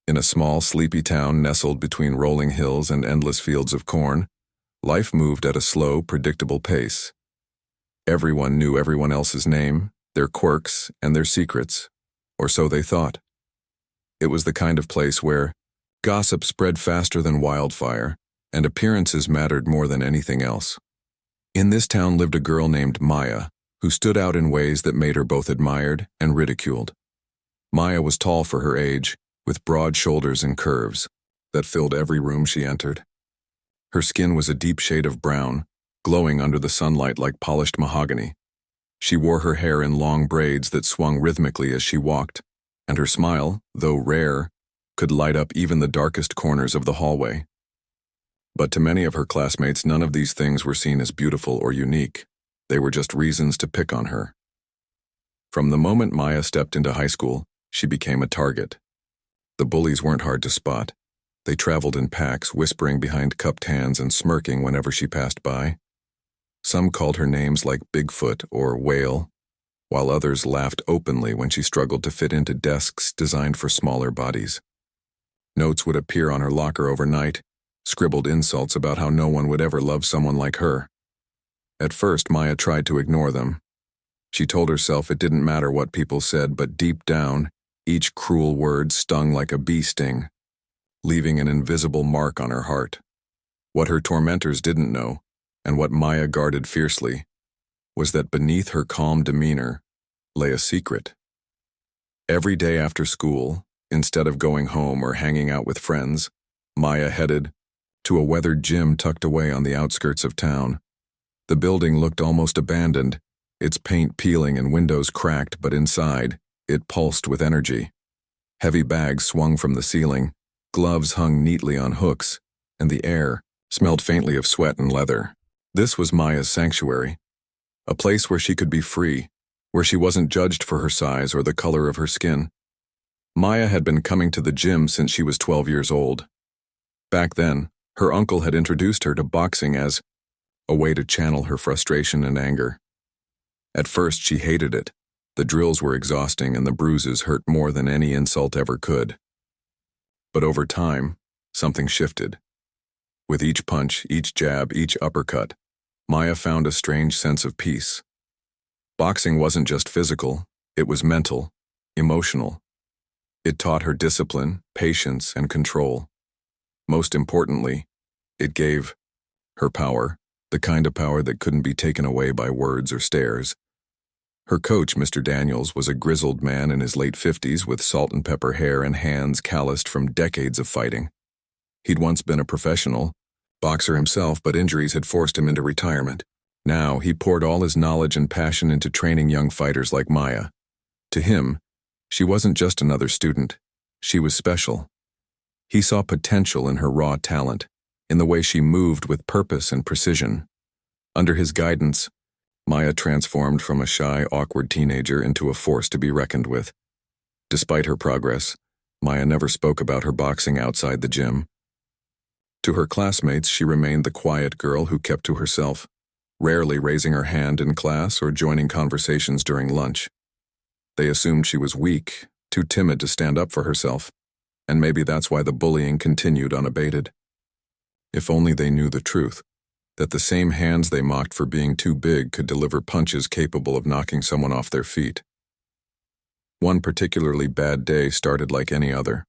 In a small, sleepy town nestled between rolling hills and endless fields of corn, life moved at a slow, predictable pace. Everyone knew everyone else's name, their quirks, and their secrets, or so they thought. It was the kind of place where gossip spread faster than wildfire, and appearances mattered more than anything else. In this town lived a girl named Maya, who stood out in ways that made her both admired and ridiculed. Maya was tall for her age, with broad shoulders and curves that filled every room she entered. Her skin was a deep shade of brown, glowing under the sunlight like polished mahogany. She wore her hair in long braids that swung rhythmically as she walked, and her smile, though rare, could light up even the darkest corners of the hallway. But to many of her classmates, none of these things were seen as beautiful or unique. They were just reasons to pick on her. From the moment Maya stepped into high school, she became a target. The bullies weren't hard to spot. They traveled in packs, whispering behind cupped hands and smirking whenever she passed by. Some called her names like Bigfoot or Whale, while others laughed openly when she struggled to fit into desks designed for smaller bodies. Notes would appear on her locker overnight, scribbled insults about how no one would ever love someone like her. At first, Maya tried to ignore them. She told herself it didn't matter what people said, but deep down, each cruel word stung like a bee sting, leaving an invisible mark on her heart. What her tormentors didn't know, and what Maya guarded fiercely, was that beneath her calm demeanor lay a secret. Every day after school, instead of going home or hanging out with friends, Maya headed to a weathered gym tucked away on the outskirts of town. The building looked almost abandoned, its paint peeling and windows cracked, but inside, it pulsed with energy. Heavy bags swung from the ceiling, gloves hung neatly on hooks, and the air smelled faintly of sweat and leather. This was Maya's sanctuary, a place where she could be free, where she wasn't judged for her size or the color of her skin. Maya had been coming to the gym since she was 12 years old. Back then, her uncle had introduced her to boxing as a way to channel her frustration and anger. At first, she hated it. The drills were exhausting and the bruises hurt more than any insult ever could. But over time, something shifted. With each punch, each jab, each uppercut, Maya found a strange sense of peace. Boxing wasn't just physical, it was mental, emotional. It taught her discipline, patience, and control. Most importantly, it gave her power, the kind of power that couldn't be taken away by words or stares. Her coach, Mr. Daniels, was a grizzled man in his late 50s with salt and pepper hair and hands calloused from decades of fighting. He'd once been a professional boxer himself, but injuries had forced him into retirement. Now, he poured all his knowledge and passion into training young fighters like Maya. To him, she wasn't just another student. She was special. He saw potential in her raw talent, in the way she moved with purpose and precision. Under his guidance, Maya transformed from a shy, awkward teenager into a force to be reckoned with. Despite her progress, Maya never spoke about her boxing outside the gym. To her classmates, she remained the quiet girl who kept to herself, rarely raising her hand in class or joining conversations during lunch. They assumed she was weak, too timid to stand up for herself, and maybe that's why the bullying continued unabated. If only they knew the truth, that the same hands they mocked for being too big could deliver punches capable of knocking someone off their feet. One particularly bad day started like any other.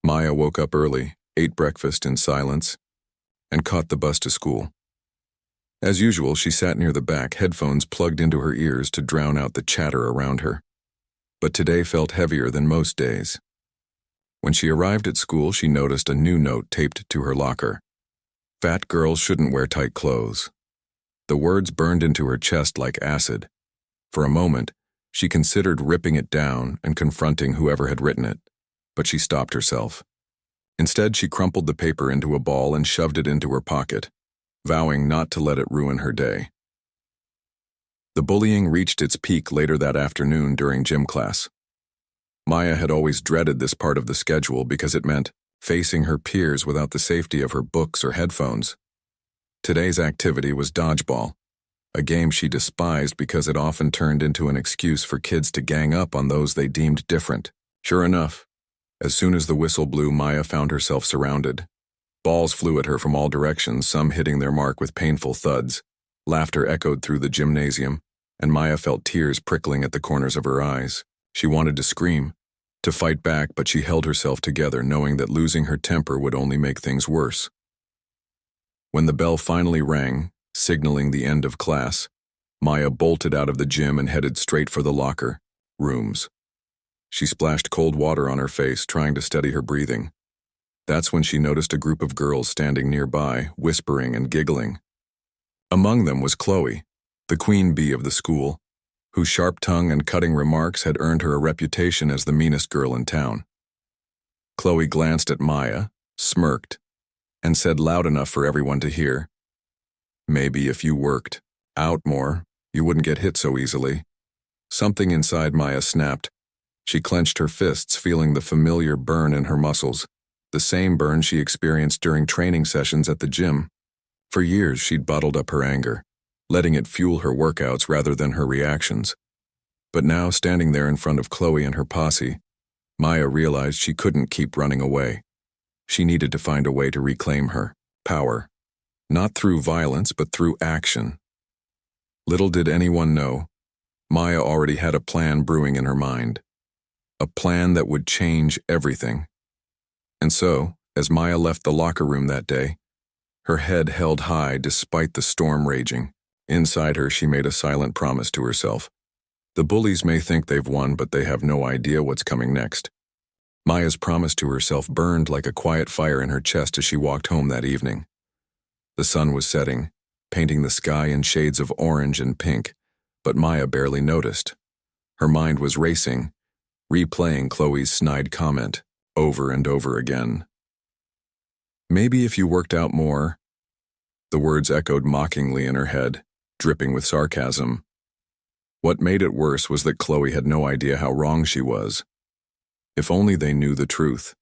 Maya woke up early, ate breakfast in silence, and caught the bus to school. As usual, she sat near the back, headphones plugged into her ears to drown out the chatter around her. But today felt heavier than most days. When she arrived at school, she noticed a new note taped to her locker. Fat girls shouldn't wear tight clothes. The words burned into her chest like acid. For a moment, she considered ripping it down and confronting whoever had written it, but she stopped herself. Instead, she crumpled the paper into a ball and shoved it into her pocket, vowing not to let it ruin her day. The bullying reached its peak later that afternoon during gym class. Maya had always dreaded this part of the schedule because it meant facing her peers without the safety of her books or headphones. Today's activity was dodgeball, a game she despised because it often turned into an excuse for kids to gang up on those they deemed different. Sure enough, As soon as the whistle blew, Maya found herself surrounded. Balls flew at her from all directions, some hitting their mark with painful thuds. Laughter echoed through the gymnasium, and Maya felt tears prickling at the corners of her eyes. She wanted to scream, to fight back, but she held herself together, knowing that losing her temper would only make things worse. When the bell finally rang, signaling the end of class, Maya bolted out of the gym and headed straight for the locker rooms. She splashed cold water on her face, trying to steady her breathing. That's when she noticed a group of girls standing nearby, whispering and giggling. Among them was Chloe, the queen bee of the school, whose sharp tongue and cutting remarks had earned her a reputation as the meanest girl in town. Chloe glanced at Maya, smirked, and said loud enough for everyone to hear, "Maybe if you worked out more, you wouldn't get hit so easily." Something inside Maya snapped. She clenched her fists, feeling the familiar burn in her muscles, the same burn she experienced during training sessions at the gym. For years, she'd bottled up her anger, letting it fuel her workouts rather than her reactions. But now, standing there in front of Chloe and her posse, Maya realized she couldn't keep running away. She needed to find a way to reclaim her power, not through violence, but through action. Little did anyone know, Maya already had a plan brewing in her mind. A plan that would change everything. And so, as Maya left the locker room that day, her head held high despite the storm raging. Inside her, she made a silent promise to herself. The bullies may think they've won, but they have no idea what's coming next. Maya's promise to herself burned like a quiet fire in her chest as she walked home that evening. The sun was setting, painting the sky in shades of orange and pink, but Maya barely noticed. Her mind was racing, replaying Chloe's snide comment over and over again. "Maybe if you worked out more." The words echoed mockingly in her head, dripping with sarcasm. What made it worse was that Chloe had no idea how wrong she was. If only they knew the truth,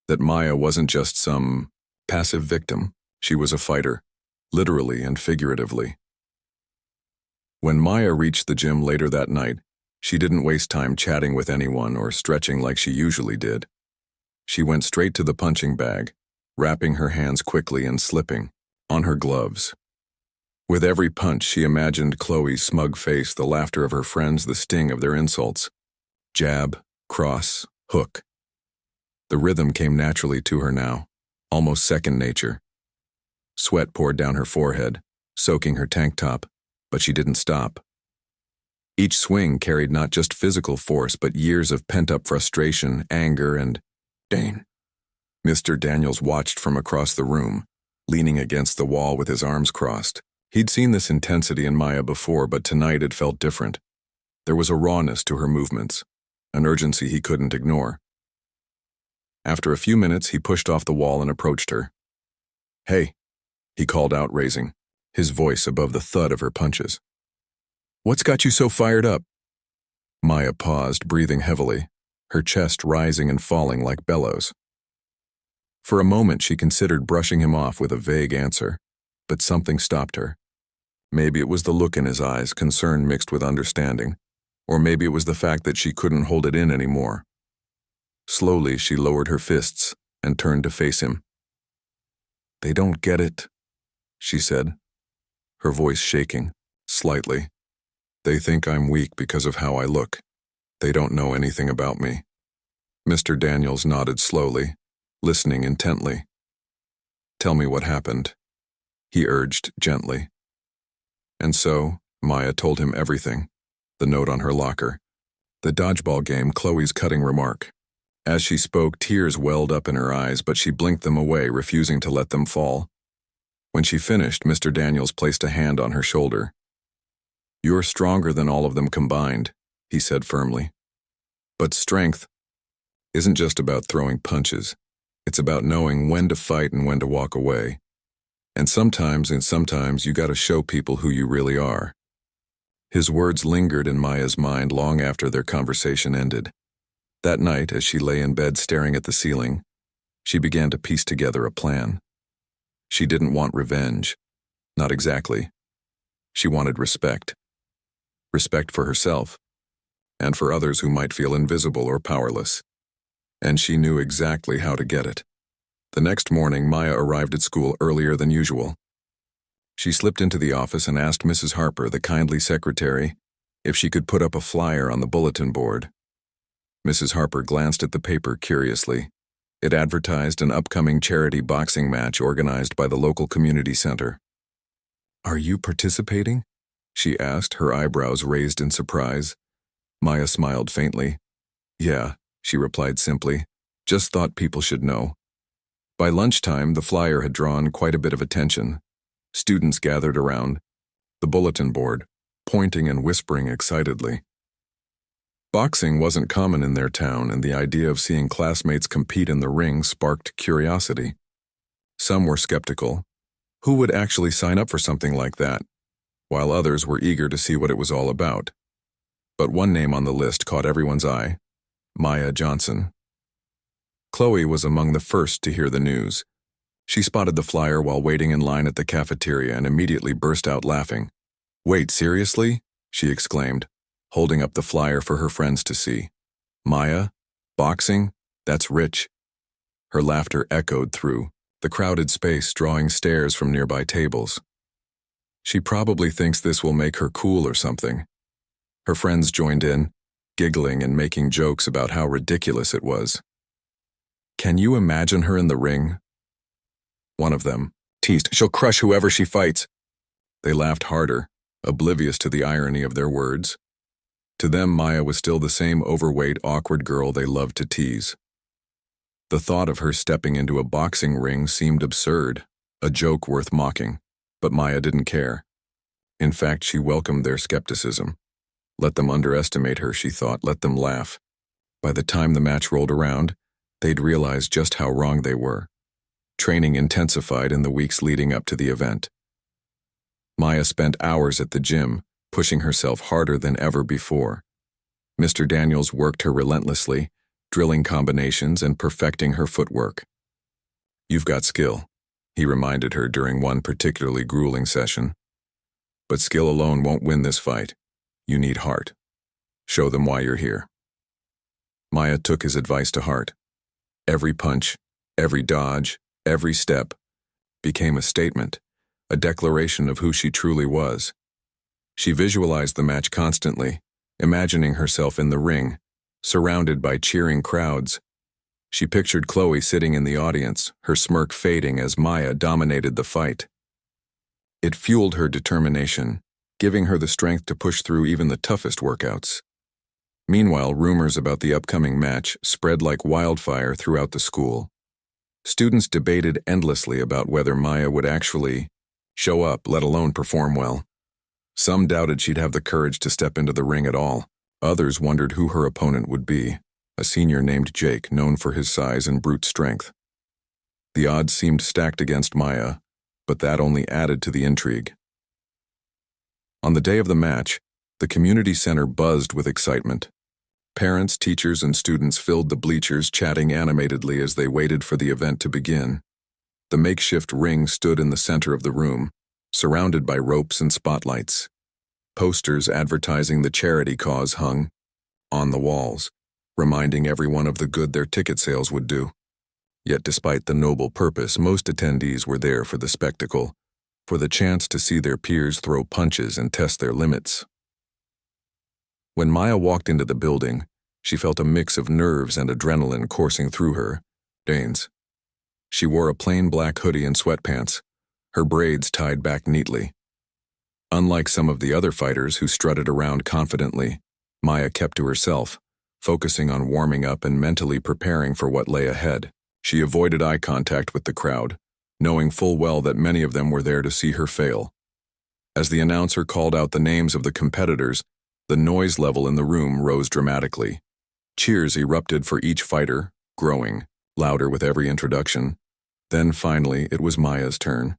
that Maya wasn't just some passive victim, she was a fighter, literally and figuratively. When Maya reached the gym later that night, she didn't waste time chatting with anyone or stretching like she usually did. She went straight to the punching bag, wrapping her hands quickly and slipping on her gloves. With every punch, she imagined Chloe's smug face, the laughter of her friends, the sting of their insults. Jab, cross, hook. The rhythm came naturally to her now, almost second nature. Sweat poured down her forehead, soaking her tank top, but she didn't stop. Each swing carried not just physical force, but years of pent-up frustration, anger, and Dane. Mr. Daniels watched from across the room, leaning against the wall with his arms crossed. He'd seen this intensity in Maya before, but tonight it felt different. There was a rawness to her movements, an urgency he couldn't ignore. After a few minutes, he pushed off the wall and approached her. "Hey," he called out, raising his voice above the thud of her punches. "What's got you so fired up?" Maya paused, breathing heavily, her chest rising and falling like bellows. For a moment, she considered brushing him off with a vague answer, but something stopped her. Maybe it was the look in his eyes, concern mixed with understanding, or maybe it was the fact that she couldn't hold it in anymore. Slowly, she lowered her fists and turned to face him. "They don't get it," she said, her voice shaking, slightly. "They think I'm weak because of how I look. They don't know anything about me." Mr. Daniels nodded slowly, listening intently. "Tell me what happened," he urged gently. And so, Maya told him everything. The note on her locker, the dodgeball game, Chloe's cutting remark. As she spoke, tears welled up in her eyes, but she blinked them away, refusing to let them fall. When she finished, Mr. Daniels placed a hand on her shoulder. "You're stronger than all of them combined," he said firmly. "But strength isn't just about throwing punches. It's about knowing when to fight and when to walk away. And sometimes you gotta show people who you really are." His words lingered in Maya's mind long after their conversation ended. That night, as she lay in bed staring at the ceiling, she began to piece together a plan. She didn't want revenge. Not exactly. She wanted respect. Respect for herself, and for others who might feel invisible or powerless. and she knew exactly how to get it. The next morning, Maya arrived at school earlier than usual. She slipped into the office and asked Mrs. Harper, the kindly secretary, if she could put up a flyer on the bulletin board. Mrs. Harper glanced at the paper curiously. It advertised an upcoming charity boxing match organized by the local community center. "Are you participating?" she asked, her eyebrows raised in surprise. Maya smiled faintly. "Yeah," she replied simply. "Just thought people should know." By lunchtime, the flyer had drawn quite a bit of attention. Students gathered around the bulletin board, pointing and whispering excitedly. Boxing wasn't common in their town, and the idea of seeing classmates compete in the ring sparked curiosity. Some were skeptical. Who would actually sign up for something like that? While others were eager to see what it was all about. But one name on the list caught everyone's eye: Maya Johnson. Chloe was among the first to hear the news. She spotted the flyer while waiting in line at the cafeteria and immediately burst out laughing. "Wait, seriously?" she exclaimed, holding up the flyer for her friends to see. "Maya? Boxing? That's rich." Her laughter echoed through the crowded space, drawing stares from nearby tables. "She probably thinks this will make her cool or something." Her friends joined in, giggling and making jokes about how ridiculous it was. "Can you imagine her in the ring?" One of them teased, "She'll crush whoever she fights." They laughed harder, oblivious to the irony of their words. To them, Maya was still the same overweight, awkward girl they loved to tease. The thought of her stepping into a boxing ring seemed absurd, a joke worth mocking, but Maya didn't care. In fact, she welcomed their skepticism. Let them underestimate her, she thought, let them laugh. By the time the match rolled around, they'd realize just how wrong they were. Training intensified in the weeks leading up to the event. Maya spent hours at the gym, pushing herself harder than ever before. Mr. Daniels worked her relentlessly, drilling combinations and perfecting her footwork. "You've got skill," he reminded her during one particularly grueling session. "But skill alone won't win this fight. You need heart. Show them why you're here." Maya took his advice to heart. Every punch, every dodge, every step became a statement, a declaration of who she truly was. She visualized the match constantly, imagining herself in the ring, surrounded by cheering crowds. She pictured Chloe sitting in the audience, her smirk fading as Maya dominated the fight. It fueled her determination, giving her the strength to push through even the toughest workouts. Meanwhile, rumors about the upcoming match spread like wildfire throughout the school. Students debated endlessly about whether Maya would actually show up, let alone perform well. Some doubted she'd have the courage to step into the ring at all. Others wondered who her opponent would be, a senior named Jake, known for his size and brute strength. The odds seemed stacked against Maya, but that only added to the intrigue. On the day of the match, the community center buzzed with excitement. Parents, teachers, and students filled the bleachers, chatting animatedly as they waited for the event to begin. The makeshift ring stood in the center of the room, surrounded by ropes and spotlights. Posters advertising the charity cause hung on the walls, reminding everyone of the good their ticket sales would do. Yet despite the noble purpose, most attendees were there for the spectacle, for the chance to see their peers throw punches and test their limits. When Maya walked into the building, she felt a mix of nerves and adrenaline coursing through her veins. She wore a plain black hoodie and sweatpants, her braids tied back neatly. Unlike some of the other fighters who strutted around confidently, Maya kept to herself, focusing on warming up and mentally preparing for what lay ahead. She avoided eye contact with the crowd, knowing full well that many of them were there to see her fail. As the announcer called out the names of the competitors, the noise level in the room rose dramatically. Cheers erupted for each fighter, growing louder with every introduction. Then finally, it was Maya's turn.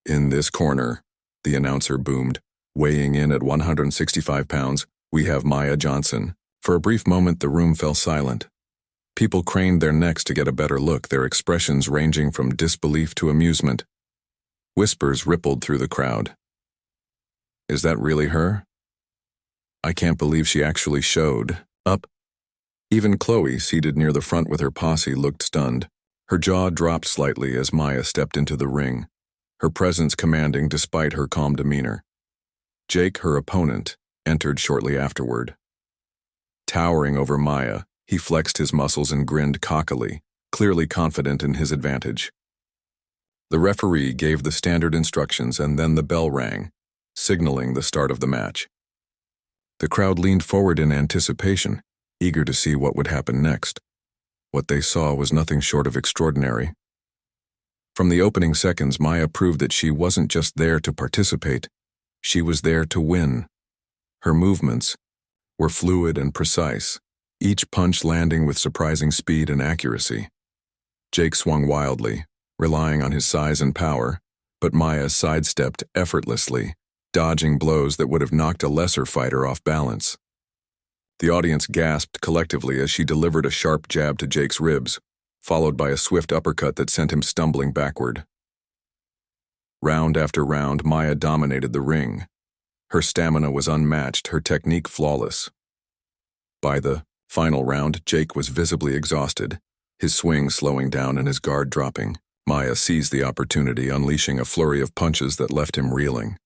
"In this corner," the announcer boomed, weighing in at 165 pounds, "we have Maya Johnson." For a brief moment, the room fell silent. People craned their necks to get a better look, their expressions ranging from disbelief to amusement. Whispers rippled through the crowd. "Is that really her? I can't believe she actually showed up." Even Chloe, seated near the front with her posse, looked stunned. Her jaw dropped slightly as Maya stepped into the ring, her presence commanding despite her calm demeanor. Jake, her opponent, entered shortly afterward. Towering over Maya, he flexed his muscles and grinned cockily, clearly confident in his advantage. The referee gave the standard instructions and then the bell rang, signaling the start of the match. The crowd leaned forward in anticipation, eager to see what would happen next. What they saw was nothing short of extraordinary. From the opening seconds, Maya proved that she wasn't just there to participate, she was there to win. Her movements were fluid and precise, each punch landing with surprising speed and accuracy. Jake swung wildly, relying on his size and power, but Maya sidestepped effortlessly, dodging blows that would have knocked a lesser fighter off balance. The audience gasped collectively as she delivered a sharp jab to Jake's ribs, followed by a swift uppercut that sent him stumbling backward. Round after round, Maya dominated the ring. Her stamina was unmatched, her technique flawless. By the final round, Jake was visibly exhausted, his swing slowing down and his guard dropping. Maya seized the opportunity, unleashing a flurry of punches that left him reeling.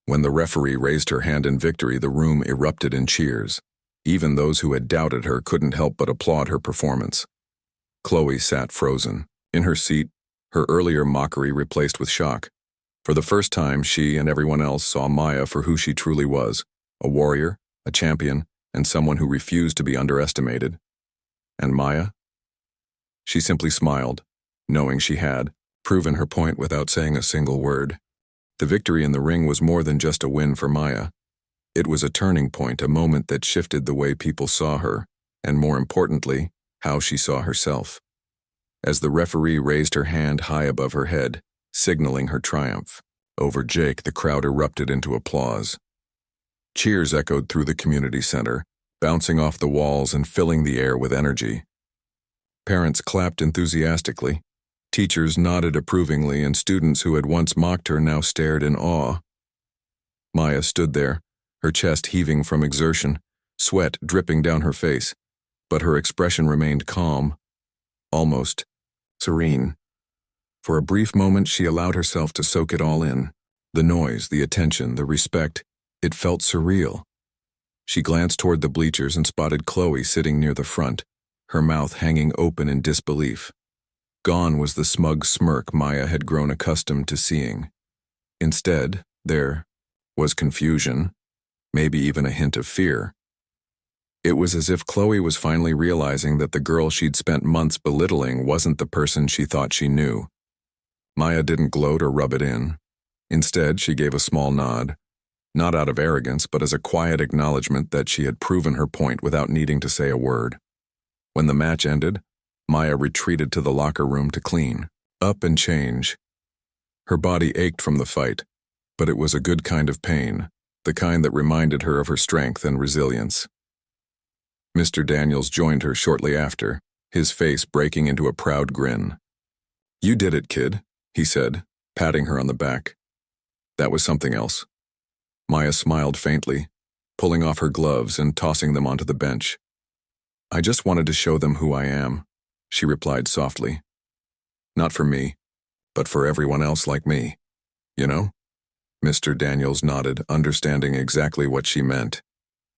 When the referee raised her hand in victory, the room erupted in cheers. Even those who had doubted her couldn't help but applaud her performance. Chloe sat frozen, in her seat, her earlier mockery replaced with shock. For the first time, she and everyone else saw Maya for who she truly was, a warrior, a champion, and someone who refused to be underestimated. And Maya? She simply smiled, knowing she had proven her point without saying a single word. The victory in the ring was more than just a win for Maya. It was a turning point, a moment that shifted the way people saw her, and more importantly, how she saw herself. As the referee raised her hand high above her head, signaling her triumph over Jake, the crowd erupted into applause. Cheers echoed through the community center, bouncing off the walls and filling the air with energy. Parents clapped enthusiastically, teachers nodded approvingly, and students who had once mocked her now stared in awe. Maya stood there, her chest heaving from exertion, sweat dripping down her face, but her expression remained calm, almost serene. For a brief moment, she allowed herself to soak it all in. The noise, the attention, the respect. It felt surreal. She glanced toward the bleachers and spotted Chloe sitting near the front, her mouth hanging open in disbelief. Gone was the smug smirk Maya had grown accustomed to seeing. Instead, there was confusion, maybe even a hint of fear. It was as if Chloe was finally realizing that the girl she'd spent months belittling wasn't the person she thought she knew. Maya didn't gloat or rub it in. Instead, she gave a small nod, not out of arrogance, but as a quiet acknowledgement that she had proven her point without needing to say a word. When the match ended, Maya retreated to the locker room to clean up and change. Her body ached from the fight, but it was a good kind of pain, the kind that reminded her of her strength and resilience. Mr. Daniels joined her shortly after, his face breaking into a proud grin. "You did it, kid," he said, patting her on the back. That was something else. Maya smiled faintly, pulling off her gloves and tossing them onto the bench. "I just wanted to show them who I am," she replied softly. "Not for me, but for everyone else like me. You know?" Mr. Daniels nodded, understanding exactly what she meant.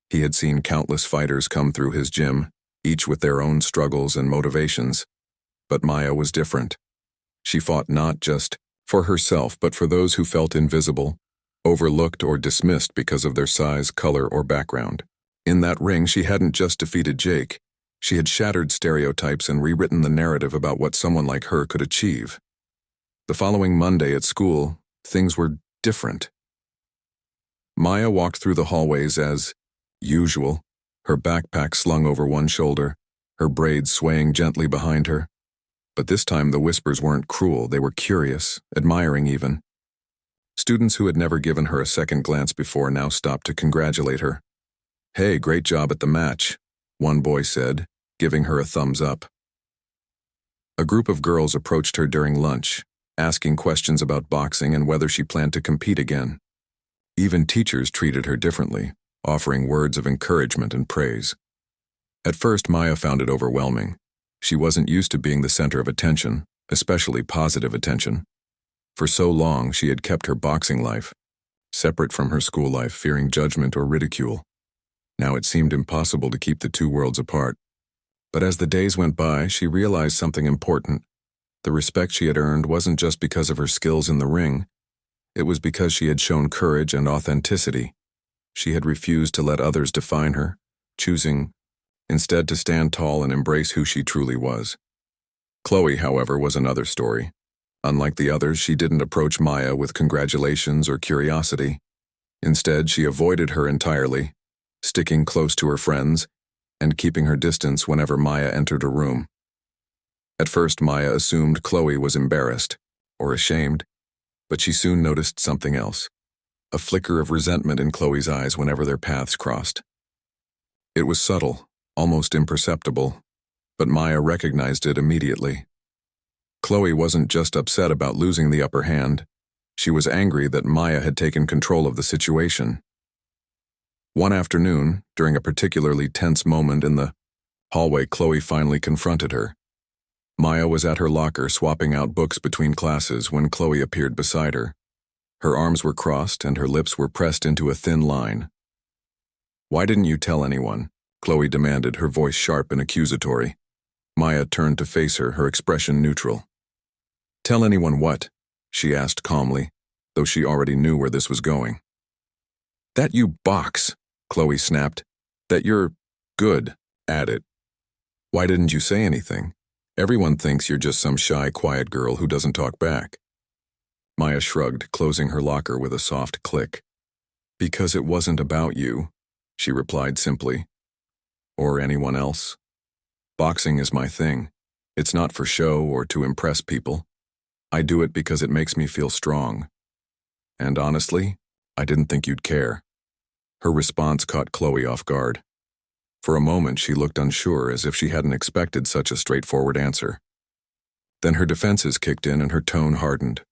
He had seen countless fighters come through his gym, each with their own struggles and motivations. But Maya was different. She fought not just for herself, but for those who felt invisible, overlooked or dismissed because of their size, color, or background. In that ring, she hadn't just defeated Jake. She had shattered stereotypes and rewritten the narrative about what someone like her could achieve. The following Monday at school, things were different. Maya walked through the hallways as usual, her backpack slung over one shoulder, her braids swaying gently behind her. But this time the whispers weren't cruel, they were curious, admiring even. Students who had never given her a second glance before now stopped to congratulate her. "Hey, great job at the match," one boy said, giving her a thumbs up. A group of girls approached her during lunch, asking questions about boxing and whether she planned to compete again. Even teachers treated her differently, offering words of encouragement and praise. At first, Maya found it overwhelming. She wasn't used to being the center of attention, especially positive attention. For so long, she had kept her boxing life separate from her school life, fearing judgment or ridicule. Now it seemed impossible to keep the two worlds apart. But as the days went by, she realized something important. The respect she had earned wasn't just because of her skills in the ring. It was because she had shown courage and authenticity. She had refused to let others define her, choosing instead to stand tall and embrace who she truly was. Chloe, however, was another story. Unlike the others, she didn't approach Maya with congratulations or curiosity. Instead, she avoided her entirely, sticking close to her friends and keeping her distance whenever Maya entered a room. At first, Maya assumed Chloe was embarrassed or ashamed, but she soon noticed something else, a flicker of resentment in Chloe's eyes whenever their paths crossed. It was subtle, almost imperceptible, but Maya recognized it immediately. Chloe wasn't just upset about losing the upper hand. She was angry that Maya had taken control of the situation. One afternoon, during a particularly tense moment in the hallway, Chloe finally confronted her. Maya was at her locker swapping out books between classes when Chloe appeared beside her. Her arms were crossed and her lips were pressed into a thin line. "Why didn't you tell anyone?" Chloe demanded, her voice sharp and accusatory. Maya turned to face her, her expression neutral. "Tell anyone what?" she asked calmly, though she already knew where this was going. "That you box," Chloe snapped. "That you're good at it. Why didn't you say anything? Everyone thinks you're just some shy, quiet girl who doesn't talk back." Maya shrugged, closing her locker with a soft click. "Because it wasn't about you," she replied simply. "Or anyone else. Boxing is my thing. It's not for show or to impress people. I do it because it makes me feel strong. And honestly, I didn't think you'd care." Her response caught Chloe off guard. For a moment, she looked unsure, as if she hadn't expected such a straightforward answer. Then her defenses kicked in and her tone hardened.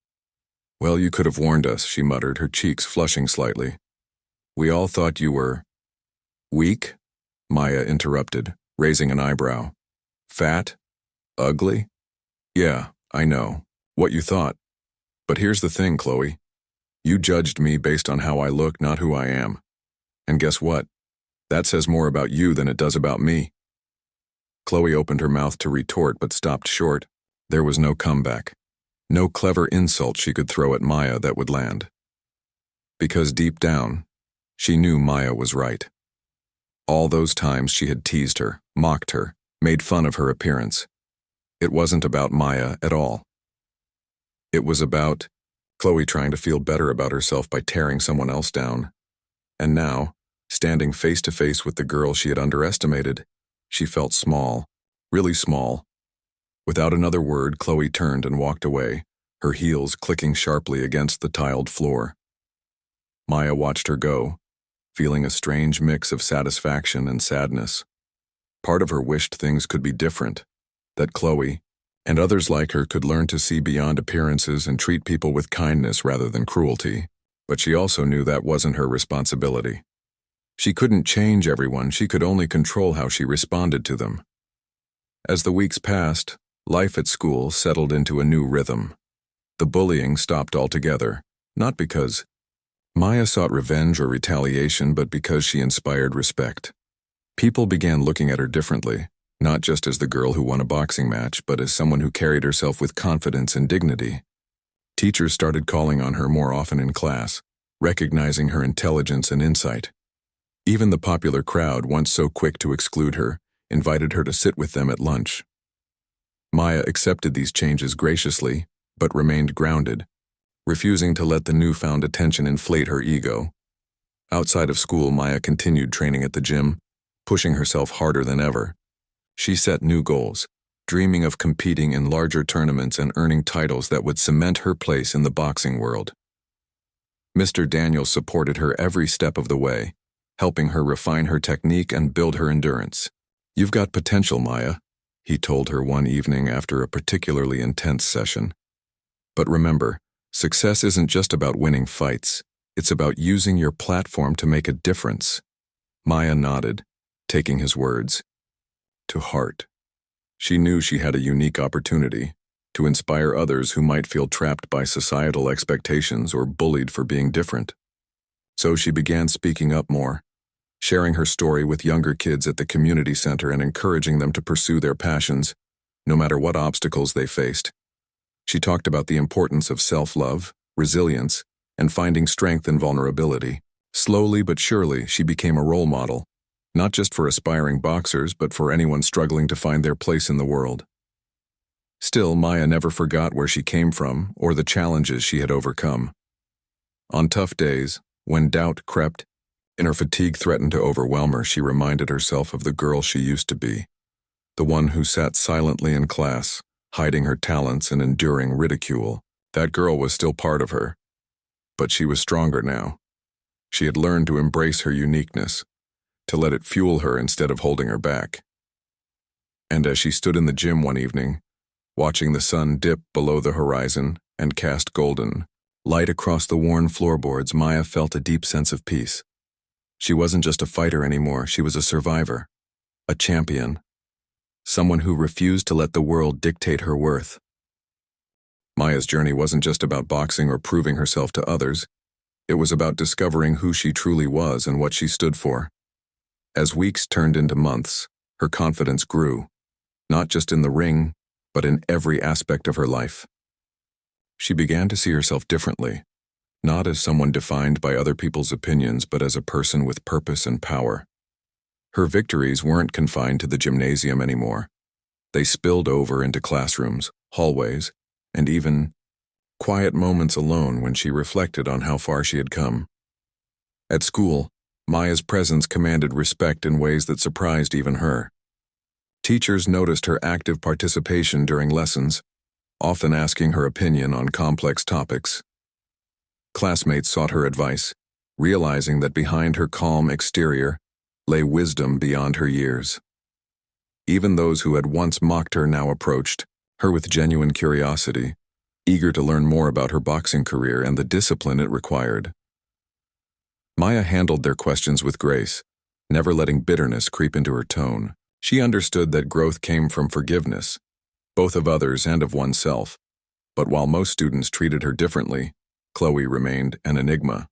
"Well, you could have warned us," she muttered, her cheeks flushing slightly. "We all thought you were..." "Weak?" Maya interrupted, raising an eyebrow. "Fat? Ugly? Yeah, I know. What you thought. But here's the thing, Chloe. You judged me based on how I look, not who I am. And guess what? That says more about you than it does about me." Chloe opened her mouth to retort but stopped short. There was no comeback. No clever insult she could throw at Maya that would land. Because deep down, she knew Maya was right. All those times she had teased her, mocked her, made fun of her appearance. It wasn't about Maya at all. It was about Chloe trying to feel better about herself by tearing someone else down. And now, standing face to face with the girl she had underestimated, she felt small, really small. Without another word, Chloe turned and walked away, her heels clicking sharply against the tiled floor. Maya watched her go, feeling a strange mix of satisfaction and sadness. Part of her wished things could be different, that Chloe and others like her could learn to see beyond appearances and treat people with kindness rather than cruelty, but she also knew that wasn't her responsibility. She couldn't change everyone, she could only control how she responded to them. As the weeks passed, life at school settled into a new rhythm. The bullying stopped altogether, not because Maya sought revenge or retaliation, but because she inspired respect. People began looking at her differently, not just as the girl who won a boxing match, but as someone who carried herself with confidence and dignity. Teachers started calling on her more often in class, recognizing her intelligence and insight. Even the popular crowd, once so quick to exclude her, invited her to sit with them at lunch. Maya accepted these changes graciously, but remained grounded, refusing to let the newfound attention inflate her ego. Outside of school, Maya continued training at the gym, pushing herself harder than ever. She set new goals, dreaming of competing in larger tournaments and earning titles that would cement her place in the boxing world. Mr. Daniels supported her every step of the way, helping her refine her technique and build her endurance. "You've got potential, Maya," he told her one evening after a particularly intense session. "But remember, success isn't just about winning fights. It's about using your platform to make a difference." Maya nodded, taking his words. to heart. She knew she had a unique opportunity to inspire others who might feel trapped by societal expectations or bullied for being different. So she began speaking up more, sharing her story with younger kids at the community center and encouraging them to pursue their passions, no matter what obstacles they faced. She talked about the importance of self-love, resilience, and finding strength in vulnerability. Slowly but surely, she became a role model, not just for aspiring boxers, but for anyone struggling to find their place in the world. Still, Maya never forgot where she came from or the challenges she had overcome. On tough days, when doubt crept, and her fatigue threatened to overwhelm her, she reminded herself of the girl she used to be, the one who sat silently in class, hiding her talents and enduring ridicule. That girl was still part of her, but she was stronger now. She had learned to embrace her uniqueness, to let it fuel her instead of holding her back. And as she stood in the gym one evening, watching the sun dip below the horizon and cast golden light across the worn floorboards, Maya felt a deep sense of peace. She wasn't just a fighter anymore, she was a survivor, a champion, someone who refused to let the world dictate her worth. Maya's journey wasn't just about boxing or proving herself to others. It was about discovering who she truly was and what she stood for. As weeks turned into months, her confidence grew, not just in the ring, but in every aspect of her life. She began to see herself differently, not as someone defined by other people's opinions, but as a person with purpose and power. Her victories weren't confined to the gymnasium anymore. They spilled over into classrooms, hallways, and even quiet moments alone when she reflected on how far she had come. At school, Maya's presence commanded respect in ways that surprised even her. Teachers noticed her active participation during lessons, often asking her opinion on complex topics. Classmates sought her advice, realizing that behind her calm exterior lay wisdom beyond her years. Even those who had once mocked her now approached her with genuine curiosity, eager to learn more about her boxing career and the discipline it required. Maya handled their questions with grace, never letting bitterness creep into her tone. She understood that growth came from forgiveness, both of others and of oneself. But while most students treated her differently, Chloe remained an enigma.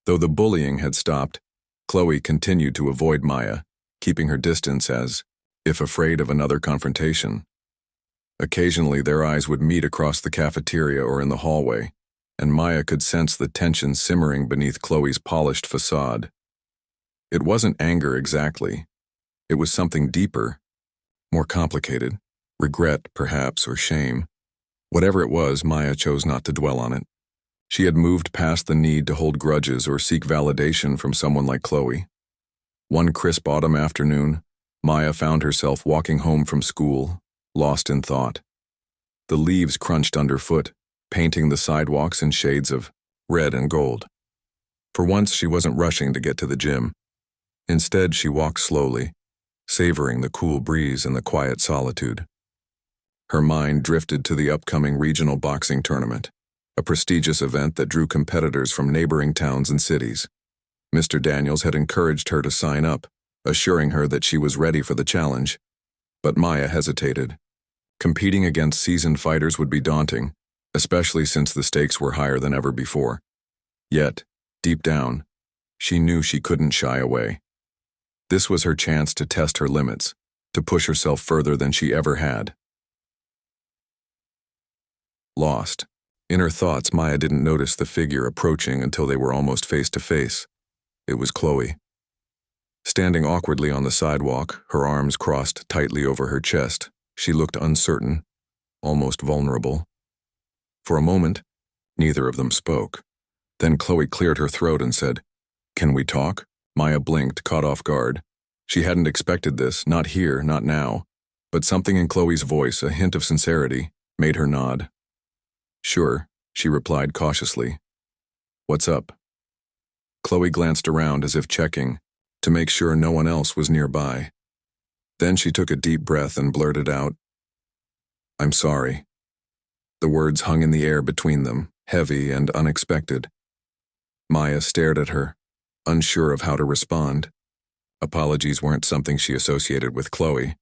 Though the bullying had stopped, Chloe continued to avoid Maya, keeping her distance as if afraid of another confrontation. Occasionally, their eyes would meet across the cafeteria or in the hallway, and Maya could sense the tension simmering beneath Chloe's polished facade. It wasn't anger exactly. It was something deeper, more complicated, regret, perhaps, or shame. Whatever it was, Maya chose not to dwell on it. She had moved past the need to hold grudges or seek validation from someone like Chloe. One crisp autumn afternoon, Maya found herself walking home from school, lost in thought. The leaves crunched underfoot, painting the sidewalks in shades of red and gold. For once, she wasn't rushing to get to the gym. Instead, she walked slowly, savoring the cool breeze and the quiet solitude. Her mind drifted to the upcoming regional boxing tournament, a prestigious event that drew competitors from neighboring towns and cities. Mr. Daniels had encouraged her to sign up, assuring her that she was ready for the challenge. But Maya hesitated. Competing against seasoned fighters would be daunting, especially since the stakes were higher than ever before. Yet, deep down, she knew she couldn't shy away. This was her chance to test her limits, to push herself further than she ever had. Lost. In her thoughts, Maya didn't notice the figure approaching until they were almost face to face. It was Chloe. Standing awkwardly on the sidewalk, her arms crossed tightly over her chest, she looked uncertain, almost vulnerable. For a moment, neither of them spoke. Then Chloe cleared her throat and said, "Can we talk?" Maya blinked, caught off guard. She hadn't expected this, not here, not now. But something in Chloe's voice, a hint of sincerity, made her nod. "Sure," she replied cautiously. "What's up?" Chloe glanced around as if checking, to make sure no one else was nearby. Then she took a deep breath and blurted out, "I'm sorry." The words hung in the air between them, heavy and unexpected. Maya stared at her, unsure of how to respond. Apologies weren't something she associated with Chloe,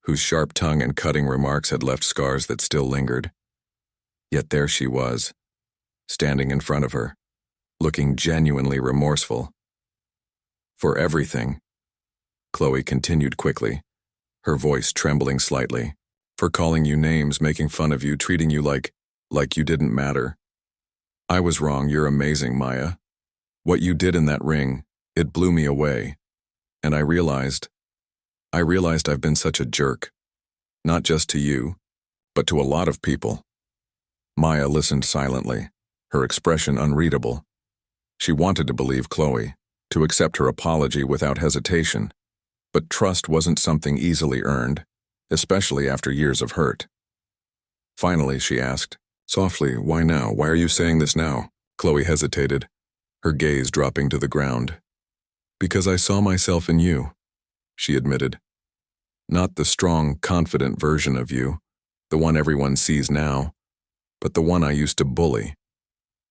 whose sharp tongue and cutting remarks had left scars that still lingered. Yet there she was, standing in front of her, looking genuinely remorseful. For everything, Chloe continued quickly, her voice trembling slightly. For calling you names, making fun of you, treating you like you didn't matter. I was wrong, you're amazing, Maya. What you did in that ring, it blew me away. And I realized I've been such a jerk. Not just to you, but to a lot of people. Maya listened silently, her expression unreadable. She wanted to believe Chloe, to accept her apology without hesitation. But trust wasn't something easily earned, especially after years of hurt. Finally, she asked, softly, why now? Why are you saying this now? Chloe hesitated, her gaze dropping to the ground. Because I saw myself in you, she admitted. Not the strong, confident version of you, the one everyone sees now, but the one I used to bully.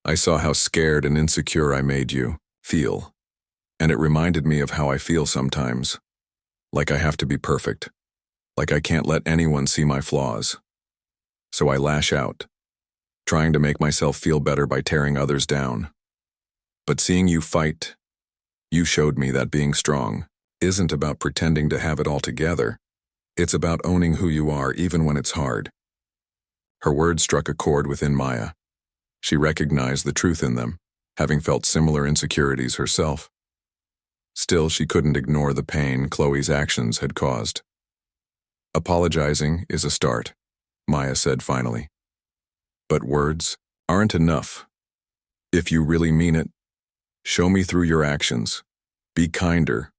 I saw how scared and insecure I made you feel, and it reminded me of how I feel sometimes, like I have to be perfect, like I can't let anyone see my flaws. So I lash out, trying to make myself feel better by tearing others down. But seeing you fight, you showed me that being strong isn't about pretending to have it all together. It's about owning who you are even when it's hard. Her words struck a chord within Maya. She recognized the truth in them, having felt similar insecurities herself. Still, she couldn't ignore the pain Chloe's actions had caused. Apologizing is a start, Maya said finally. But words aren't enough. If you really mean it, show me through your actions. Be kinder.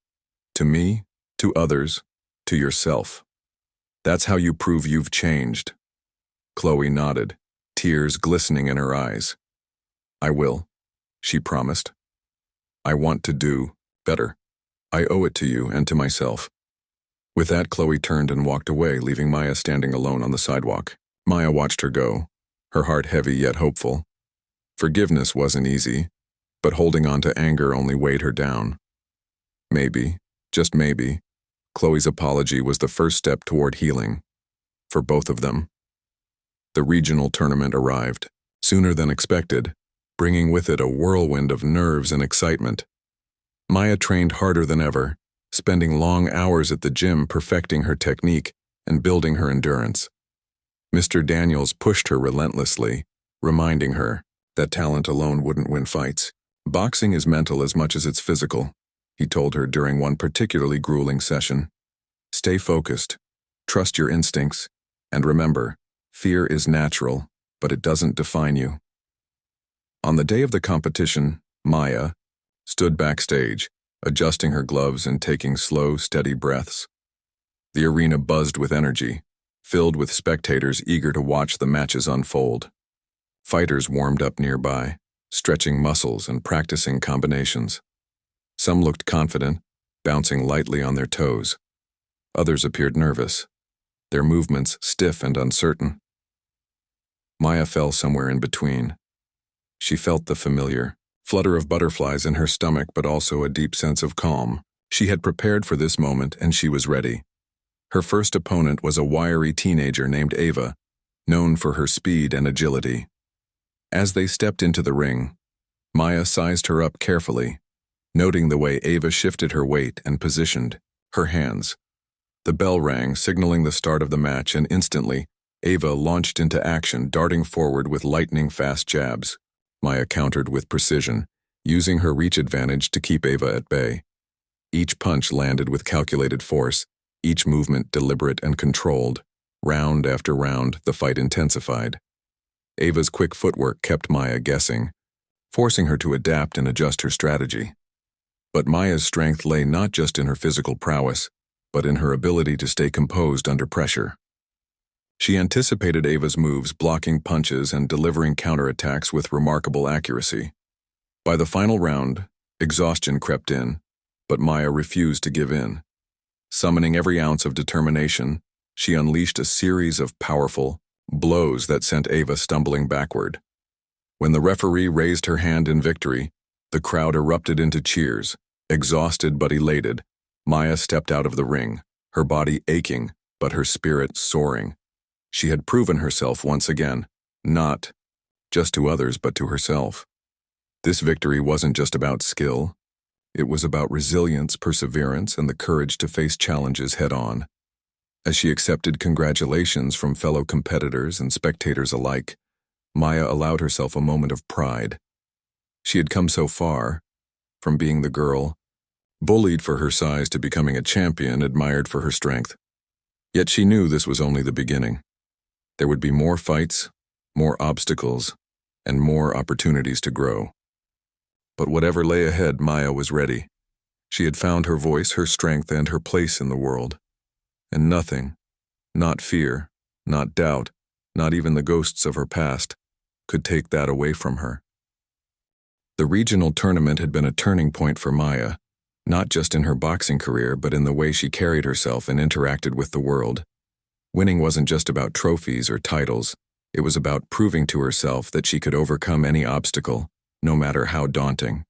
To me, to others, to yourself. That's how you prove you've changed. Chloe nodded, tears glistening in her eyes. I will, she promised. I want to do better. I owe it to you and to myself. With that, Chloe turned and walked away, leaving Maya standing alone on the sidewalk. Maya watched her go, her heart heavy yet hopeful. Forgiveness wasn't easy, but holding on to anger only weighed her down. Maybe, just maybe, Chloe's apology was the first step toward healing, for both of them. The regional tournament arrived, sooner than expected, bringing with it a whirlwind of nerves and excitement. Maya trained harder than ever, spending long hours at the gym perfecting her technique and building her endurance. Mr. Daniels pushed her relentlessly, reminding her that talent alone wouldn't win fights. Boxing is mental as much as it's physical, he told her during one particularly grueling session. Stay focused, trust your instincts, and remember, fear is natural, but it doesn't define you. On the day of the competition, Maya stood backstage, adjusting her gloves and taking slow, steady breaths. The arena buzzed with energy, filled with spectators eager to watch the matches unfold. Fighters warmed up nearby, stretching muscles and practicing combinations. Some looked confident, bouncing lightly on their toes. Others appeared nervous, their movements stiff and uncertain. Maya fell somewhere in between. She felt the familiar flutter of butterflies in her stomach, but also a deep sense of calm. She had prepared for this moment, and she was ready. Her first opponent was a wiry teenager named Ava, known for her speed and agility. As they stepped into the ring, Maya sized her up carefully, noting the way Ava shifted her weight and positioned her hands. The bell rang, signaling the start of the match, and instantly, Ava launched into action, darting forward with lightning-fast jabs. Maya countered with precision, using her reach advantage to keep Ava at bay. Each punch landed with calculated force, each movement deliberate and controlled. Round after round, the fight intensified. Ava's quick footwork kept Maya guessing, forcing her to adapt and adjust her strategy. But Maya's strength lay not just in her physical prowess, but in her ability to stay composed under pressure. She anticipated Ava's moves, blocking punches and delivering counterattacks with remarkable accuracy. By the final round, exhaustion crept in, but Maya refused to give in. Summoning every ounce of determination, she unleashed a series of powerful blows that sent Ava stumbling backward. When the referee raised her hand in victory, the crowd erupted into cheers, exhausted but elated, Maya stepped out of the ring, her body aching, but her spirit soaring. She had proven herself once again, not just to others but to herself. This victory wasn't just about skill. It was about resilience, perseverance, and the courage to face challenges head-on. As she accepted congratulations from fellow competitors and spectators alike, Maya allowed herself a moment of pride. She had come so far, from being the girl, bullied for her size, to becoming a champion admired for her strength. Yet she knew this was only the beginning. There would be more fights, more obstacles, and more opportunities to grow. But whatever lay ahead, Maya was ready. She had found her voice, her strength, and her place in the world. And nothing, not fear, not doubt, not even the ghosts of her past, could take that away from her. The regional tournament had been a turning point for Maya, not just in her boxing career, but in the way she carried herself and interacted with the world. Winning wasn't just about trophies or titles. It was about proving to herself that she could overcome any obstacle, no matter how daunting.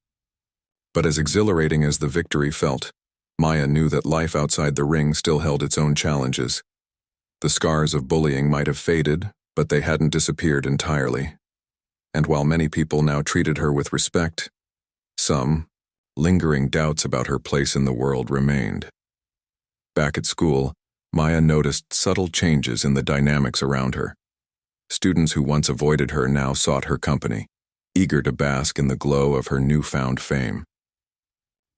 But as exhilarating as the victory felt, Maya knew that life outside the ring still held its own challenges. The scars of bullying might have faded, but they hadn't disappeared entirely. And while many people now treated her with respect, some lingering doubts about her place in the world remained. Back at school, Maya noticed subtle changes in the dynamics around her. Students who once avoided her now sought her company, eager to bask in the glow of her newfound fame.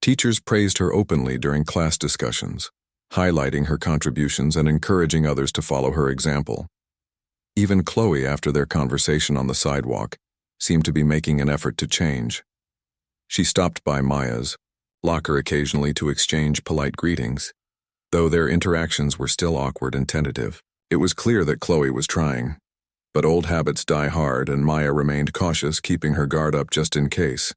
Teachers praised her openly during class discussions, highlighting her contributions and encouraging others to follow her example. Even Chloe, after their conversation on the sidewalk, seemed to be making an effort to change. She stopped by Maya's locker occasionally to exchange polite greetings. Though their interactions were still awkward and tentative, it was clear that Chloe was trying. But old habits die hard, and Maya remained cautious, keeping her guard up just in case.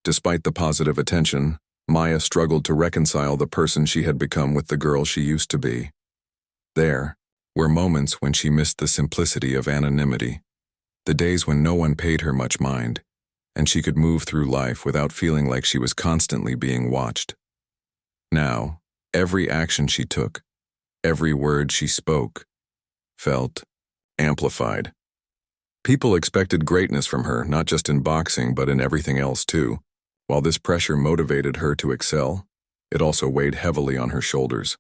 Despite the positive attention, Maya struggled to reconcile the person she had become with the girl she used to be. There were moments when she missed the simplicity of anonymity, the days when no one paid her much mind, and she could move through life without feeling like she was constantly being watched. Now, every action she took, every word she spoke, felt amplified. People expected greatness from her, not just in boxing, but in everything else too. While this pressure motivated her to excel, it also weighed heavily on her shoulders.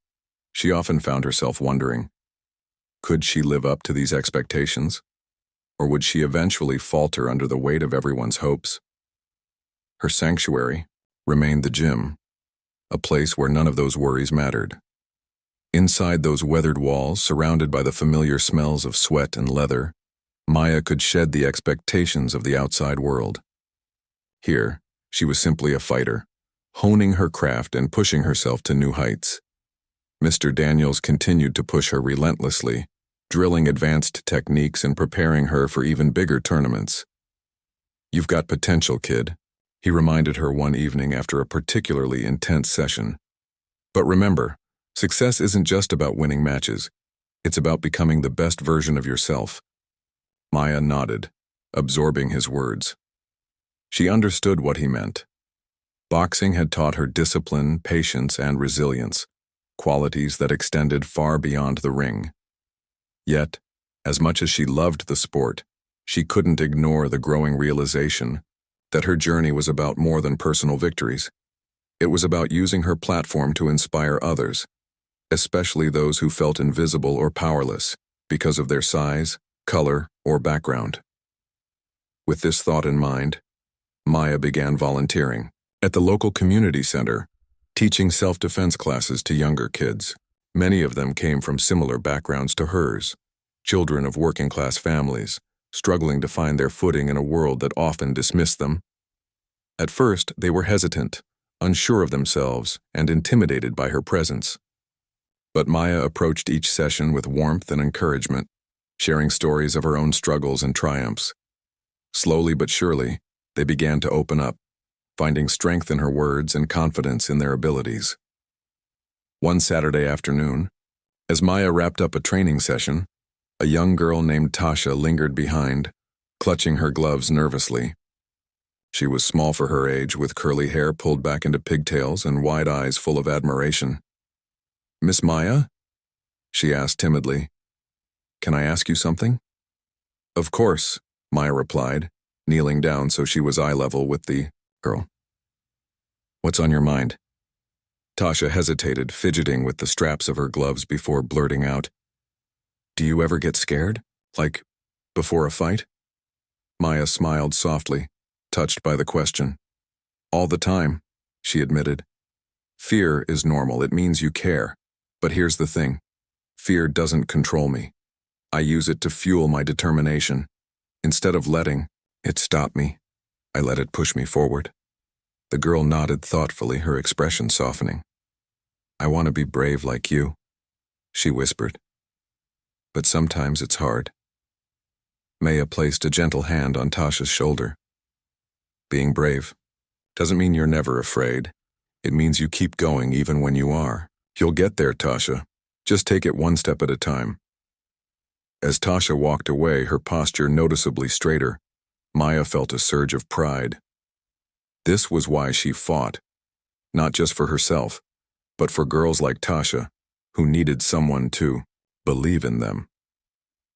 She often found herself wondering, could she live up to these expectations? Or would she eventually falter under the weight of everyone's hopes? Her sanctuary remained the gym, a place where none of those worries mattered. Inside those weathered walls, surrounded by the familiar smells of sweat and leather, Maya could shed the expectations of the outside world. Here, she was simply a fighter, honing her craft and pushing herself to new heights. Mr. Daniels continued to push her relentlessly, drilling advanced techniques and preparing her for even bigger tournaments. "You've got potential, kid," he reminded her one evening after a particularly intense session. "But remember, success isn't just about winning matches. It's about becoming the best version of yourself." Maya nodded, absorbing his words. She understood what he meant. Boxing had taught her discipline, patience, and resilience, qualities that extended far beyond the ring. Yet, as much as she loved the sport, she couldn't ignore the growing realization that her journey was about more than personal victories. It was about using her platform to inspire others, especially those who felt invisible or powerless because of their size, color, or background. With this thought in mind, Maya began volunteering at the local community center, teaching self-defense classes to younger kids. Many of them came from similar backgrounds to hers, children of working-class families, struggling to find their footing in a world that often dismissed them. At first, they were hesitant, unsure of themselves, and intimidated by her presence. But Maya approached each session with warmth and encouragement, sharing stories of her own struggles and triumphs. Slowly but surely, they began to open up, finding strength in her words and confidence in their abilities. One Saturday afternoon, as Maya wrapped up a training session, a young girl named Tasha lingered behind, clutching her gloves nervously. She was small for her age, with curly hair pulled back into pigtails and wide eyes full of admiration. "Miss Maya?" she asked timidly. "Can I ask you something?" "Of course," Maya replied, kneeling down so she was eye level with the girl. "What's on your mind?" Tasha hesitated, fidgeting with the straps of her gloves before blurting out, "Do you ever get scared? Like, before a fight?" Maya smiled softly, touched by the question. "All the time," she admitted. "Fear is normal. It means you care. But here's the thing. Fear doesn't control me. I use it to fuel my determination. Instead of letting it stop me, I let it push me forward." The girl nodded thoughtfully, her expression softening. "I want to be brave like you," she whispered. "But sometimes it's hard." Maya placed a gentle hand on Tasha's shoulder. "Being brave doesn't mean you're never afraid. It means you keep going even when you are. You'll get there, Tasha. Just take it one step at a time." As Tasha walked away, her posture noticeably straighter, Maya felt a surge of pride. This was why she fought, not just for herself, but for girls like Tasha, who needed someone to believe in them.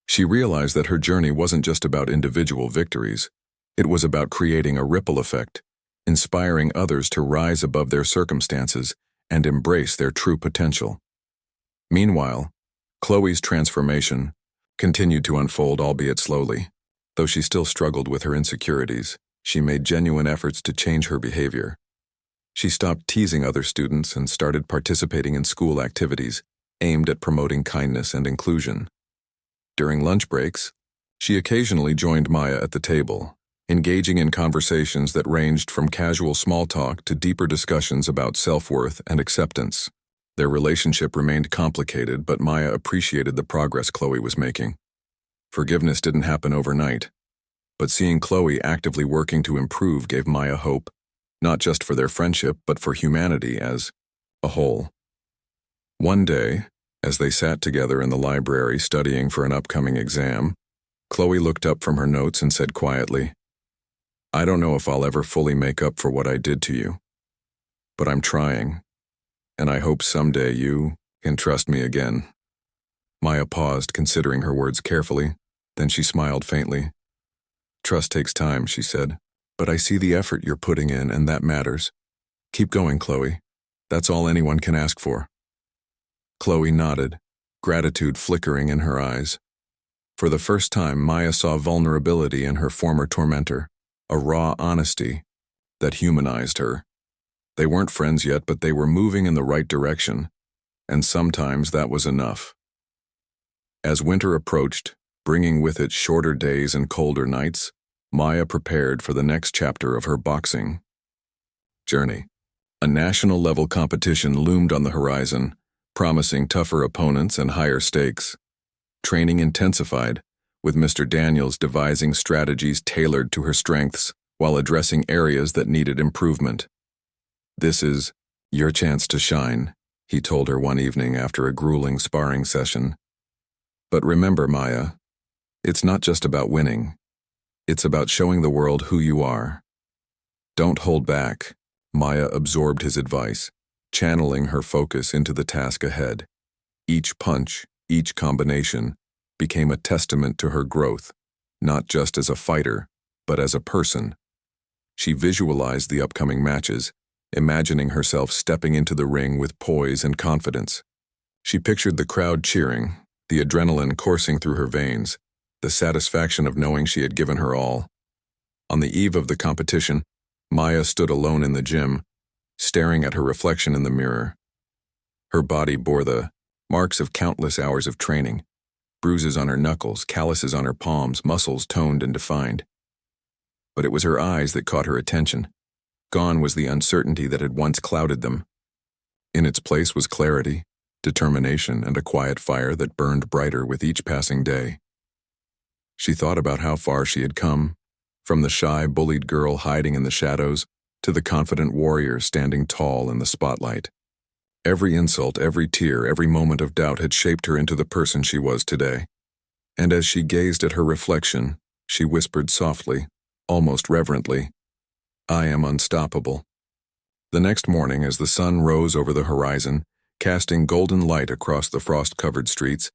She realized that her journey wasn't just about individual victories. It was about creating a ripple effect, inspiring others to rise above their circumstances and embrace their true potential. Meanwhile, Chloe's transformation continued to unfold, albeit slowly. Though she still struggled with her insecurities, she made genuine efforts to change her behavior. She stopped teasing other students and started participating in school activities aimed at promoting kindness and inclusion. During lunch breaks, she occasionally joined Maya at the table, engaging in conversations that ranged from casual small talk to deeper discussions about self-worth and acceptance. Their relationship remained complicated, but Maya appreciated the progress Chloe was making. Forgiveness didn't happen overnight, but seeing Chloe actively working to improve gave Maya hope, not just for their friendship, but for humanity as a whole. One day, as they sat together in the library studying for an upcoming exam, Chloe looked up from her notes and said quietly, "I don't know if I'll ever fully make up for what I did to you, but I'm trying, and I hope someday you can trust me again." Maya paused, considering her words carefully, then she smiled faintly. "Trust takes time," she said, "but I see the effort you're putting in, and that matters. Keep going, Chloe. That's all anyone can ask for." Chloe nodded, gratitude flickering in her eyes. For the first time, Maya saw vulnerability in her former tormentor, a raw honesty that humanized her. They weren't friends yet, but they were moving in the right direction, and sometimes that was enough. As winter approached, bringing with it shorter days and colder nights, Maya prepared for the next chapter of her boxing journey. A national-level competition loomed on the horizon, promising tougher opponents and higher stakes. Training intensified, with Mr. Daniels devising strategies tailored to her strengths while addressing areas that needed improvement. "This is your chance to shine," he told her one evening after a grueling sparring session. "But remember, Maya, it's not just about winning. It's about showing the world who you are. Don't hold back." Maya absorbed his advice, channeling her focus into the task ahead. Each punch, each combination, became a testament to her growth, not just as a fighter, but as a person. She visualized the upcoming matches, imagining herself stepping into the ring with poise and confidence. She pictured the crowd cheering, the adrenaline coursing through her veins, the satisfaction of knowing she had given her all. On the eve of the competition, Maya stood alone in the gym, staring at her reflection in the mirror. Her body bore the marks of countless hours of training, bruises on her knuckles, calluses on her palms, muscles toned and defined. But it was her eyes that caught her attention. Gone was the uncertainty that had once clouded them. In its place was clarity, determination, and a quiet fire that burned brighter with each passing day. She thought about how far she had come, from the shy, bullied girl hiding in the shadows to the confident warrior standing tall in the spotlight. Every insult, every tear, every moment of doubt had shaped her into the person she was today. And as she gazed at her reflection, she whispered softly, almost reverently, I am unstoppable. The next morning, as the sun rose over the horizon, casting golden light across the frost-covered streets,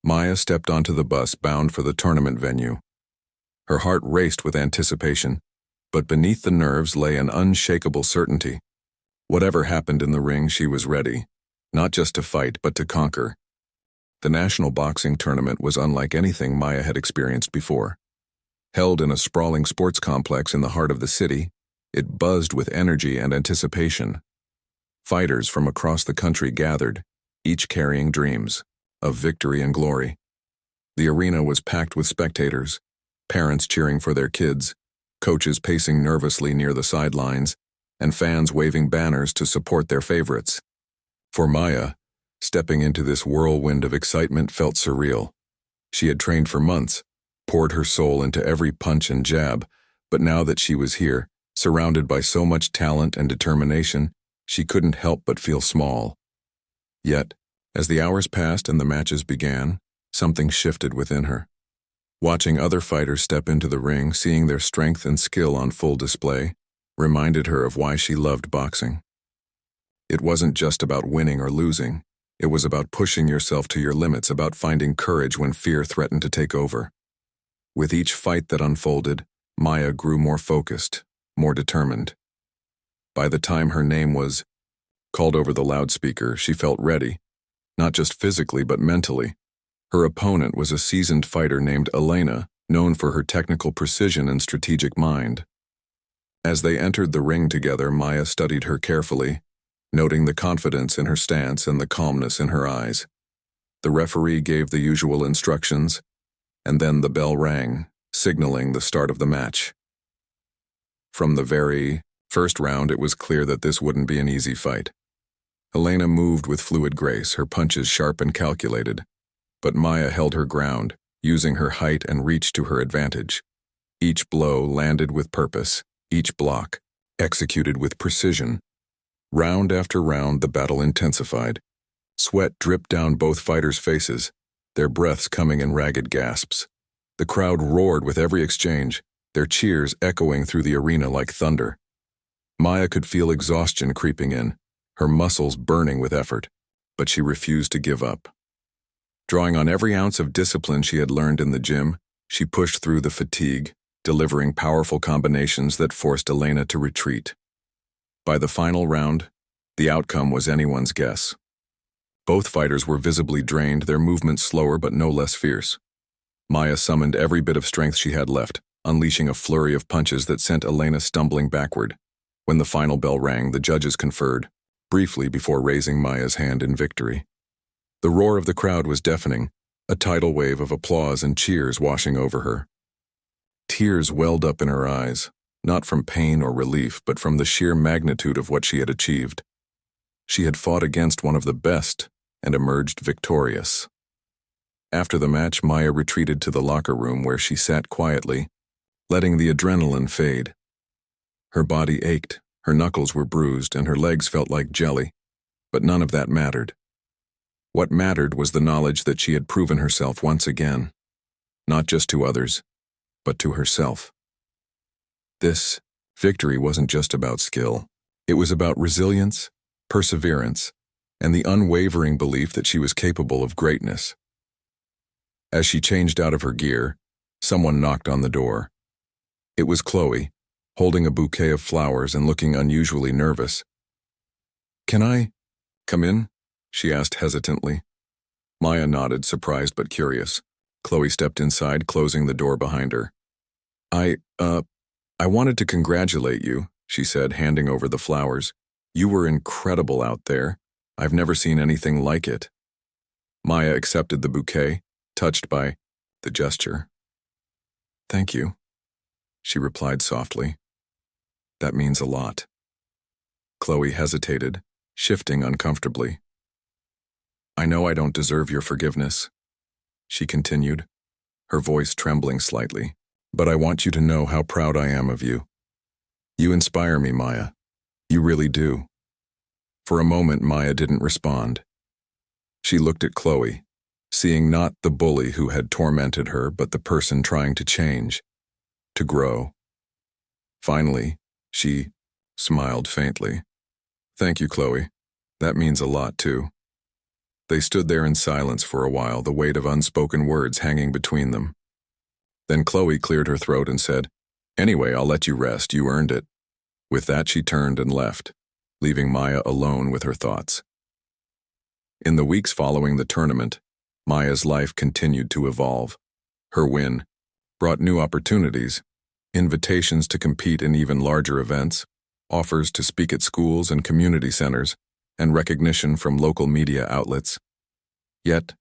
Maya stepped onto the bus bound for the tournament venue. Her heart raced with anticipation, but beneath the nerves lay an unshakable certainty. Whatever happened in the ring, she was ready, not just to fight, but to conquer. The national boxing tournament was unlike anything Maya had experienced before. Held in a sprawling sports complex in the heart of the city, it buzzed with energy and anticipation. Fighters from across the country gathered, each carrying dreams of victory and glory. The arena was packed with spectators, parents cheering for their kids, coaches pacing nervously near the sidelines, and fans waving banners to support their favorites. For Maya, stepping into this whirlwind of excitement felt surreal. She had trained for months, poured her soul into every punch and jab, but now that she was here, surrounded by so much talent and determination, she couldn't help but feel small. Yet, as the hours passed and the matches began, something shifted within her. Watching other fighters step into the ring, seeing their strength and skill on full display, reminded her of why she loved boxing. It wasn't just about winning or losing. It was about pushing yourself to your limits, about finding courage when fear threatened to take over. With each fight that unfolded, Maya grew more focused, more determined. By the time her name was called over the loudspeaker, she felt ready, not just physically but mentally. Her opponent was a seasoned fighter named Elena, known for her technical precision and strategic mind. As they entered the ring together, Maya studied her carefully, noting the confidence in her stance and the calmness in her eyes. The referee gave the usual instructions, and then the bell rang, signaling the start of the match. From the very first round, it was clear that this wouldn't be an easy fight. Elena moved with fluid grace, her punches sharp and calculated, but Maya held her ground, using her height and reach to her advantage. Each blow landed with purpose, each block executed with precision. Round after round, the battle intensified. Sweat dripped down both fighters' faces, their breaths coming in ragged gasps. The crowd roared with every exchange, their cheers echoing through the arena like thunder. Maya could feel exhaustion creeping in, her muscles burning with effort, but she refused to give up. Drawing on every ounce of discipline she had learned in the gym, she pushed through the fatigue, delivering powerful combinations that forced Elena to retreat. By the final round, the outcome was anyone's guess. Both fighters were visibly drained, their movements slower but no less fierce. Maya summoned every bit of strength she had left, unleashing a flurry of punches that sent Elena stumbling backward. When the final bell rang, the judges conferred, briefly before raising Maya's hand in victory. The roar of the crowd was deafening, a tidal wave of applause and cheers washing over her. Tears welled up in her eyes, not from pain or relief, but from the sheer magnitude of what she had achieved. She had fought against one of the best and emerged victorious. After the match, Maya retreated to the locker room where she sat quietly, letting the adrenaline fade. Her body ached, her knuckles were bruised, and her legs felt like jelly, but none of that mattered. What mattered was the knowledge that she had proven herself once again, not just to others, but to herself. This victory wasn't just about skill. It was about resilience, perseverance, and the unwavering belief that she was capable of greatness. As she changed out of her gear, someone knocked on the door. It was Chloe, holding a bouquet of flowers and looking unusually nervous. "Can I come in?" she asked hesitantly. Maya nodded, surprised but curious. Chloe stepped inside, closing the door behind her. I wanted to congratulate you," she said, handing over the flowers. "You were incredible out there. I've never seen anything like it." Maya accepted the bouquet, touched by the gesture. "Thank you," she replied softly. "That means a lot." Chloe hesitated, shifting uncomfortably. "I know I don't deserve your forgiveness," she continued, her voice trembling slightly, "but I want you to know how proud I am of you. You inspire me, Maya. You really do." For a moment, Maya didn't respond. She looked at Chloe, seeing not the bully who had tormented her, but the person trying to change, to grow. Finally, She smiled faintly. Thank you, Chloe. That means a lot, too. They stood there in silence for a while, the weight of unspoken words hanging between them. Then Chloe cleared her throat and said, Anyway, I'll let you rest. You earned it. With that, she turned and left, leaving Maya alone with her thoughts. In the weeks following the tournament, Maya's life continued to evolve. Her win brought new opportunities, invitations to compete in even larger events, offers to speak at schools and community centers, and recognition from local media outlets. Yet,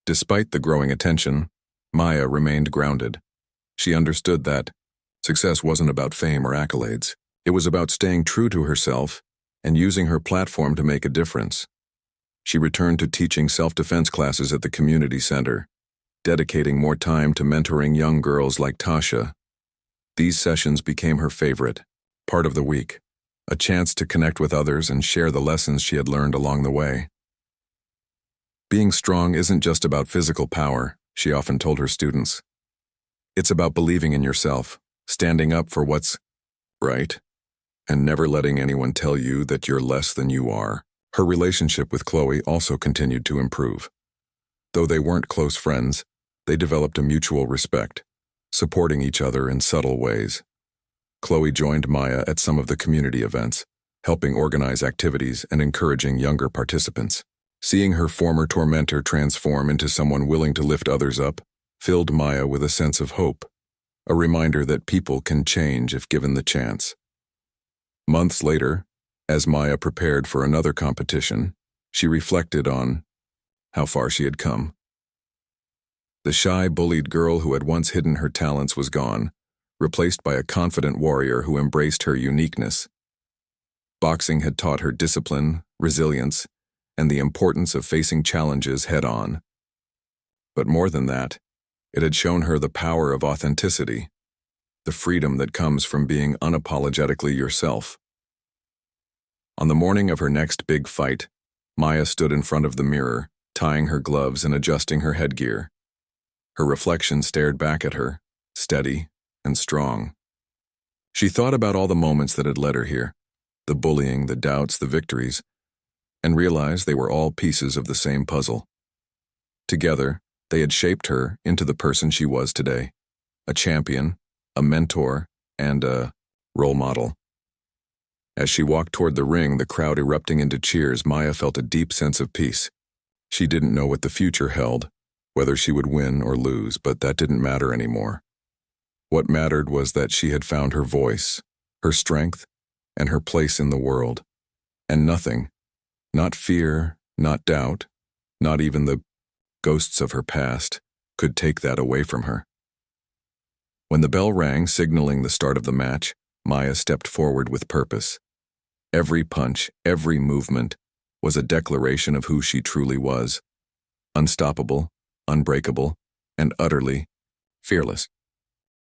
despite the growing attention, Maya remained grounded. She understood that success wasn't about fame or accolades. It was about staying true to herself and using her platform to make a difference. She returned to teaching self-defense classes at the community center, dedicating more time to mentoring young girls like Tasha. These sessions became her favorite part of the week, a chance to connect with others and share the lessons she had learned along the way. Being strong isn't just about physical power, she often told her students. It's about believing in yourself, standing up for what's right, and never letting anyone tell you that you're less than you are. Her relationship with Chloe also continued to improve. Though they weren't close friends, they developed a mutual respect, supporting each other in subtle ways. Chloe joined Maya at some of the community events, helping organize activities and encouraging younger participants. Seeing her former tormentor transform into someone willing to lift others up filled Maya with a sense of hope, a reminder that people can change if given the chance. Months later, as Maya prepared for another competition, she reflected on how far she had come. The shy, bullied girl who had once hidden her talents was gone, replaced by a confident warrior who embraced her uniqueness. Boxing had taught her discipline, resilience, and the importance of facing challenges head-on. But more than that, it had shown her the power of authenticity, the freedom that comes from being unapologetically yourself. On the morning of her next big fight, Maya stood in front of the mirror, tying her gloves and adjusting her headgear. Her reflection stared back at her, steady and strong. She thought about all the moments that had led her here, the bullying, the doubts, the victories, and realized they were all pieces of the same puzzle. Together, they had shaped her into the person she was today, a champion, a mentor, and a role model. As she walked toward the ring, the crowd erupting into cheers, Maya felt a deep sense of peace. She didn't know what the future held, whether she would win or lose, but that didn't matter anymore. What mattered was that she had found her voice, her strength, and her place in the world. And nothing, not fear, not doubt, not even the ghosts of her past, could take that away from her. When the bell rang, signaling the start of the match, Maya stepped forward with purpose. Every punch, every movement, was a declaration of who she truly was. Unstoppable, unbreakable, and utterly fearless.